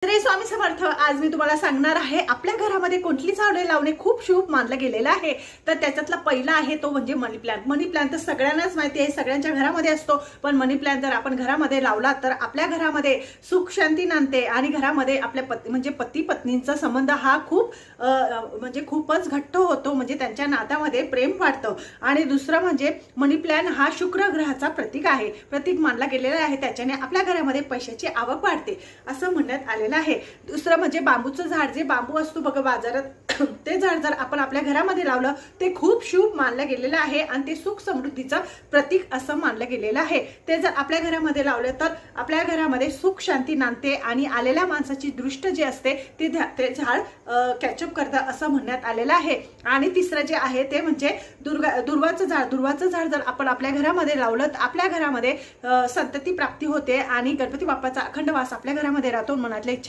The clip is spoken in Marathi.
श्री स्वामी समर्थ। आज मी तुम्हाला सांगणार आहे आपल्या घरामध्ये कोणती झाडे लावणे खूप शुभ मानलं गेलेलं आहे। तर त्याच्यातला पहिला आहे तो म्हणजे मनी प्लांट। मनी प्लांट तर सगळ्यांनाच माहिती आहे, सगळ्यांच्या घरामध्ये असतो। पण मनी प्लांट जर आपण घरामध्ये लावला तर आपल्या घरामध्ये सुख शांती नांदते आणि घरामध्ये आपल्या पती पत्नींचा संबंध हा खूप खूपच घट्ट होतो, म्हणजे त्यांच्या नात्यामध्ये प्रेम वाढतं। आणि दुसरं म्हणजे मनी प्लांट हा शुक्र ग्रहाचा प्रतीक आहे, प्रतीक मानला गेलेला आहे। त्याच्याने आपल्या घरामध्ये पैशाची आवक वाढते असं म्हणण्यात आले आहे। दुसरं म्हणजे बांबूचं झाड, जे बांबू असतो बघा बाजारात, ते झाड जर आपण आपल्या घरामध्ये लावलं ते खूप शुभ मानलं गेलेलं आहे आणि ते सुख समृद्धीचं प्रतीक असं मानलं गेलेलं आहे। ते जर आपल्या घरामध्ये लावलं तर आपल्या घरामध्ये सुख शांती नांदते आणि आलेल्या माणसाची दृष्टी जी असते ते झाड कॅचअप करतं असं म्हणण्यात आलेलं आहे। आणि तिसरं जे आहे ते म्हणजे दुर्वाचं झाड। दुर्वाचं झाड जर आपण आपल्या घरामध्ये लावलं तर आपल्या घरामध्ये संतती प्राप्ती होते आणि गणपती बाप्पाचा अखंड वास आपल्या घरामध्ये राहतो। मनातल्या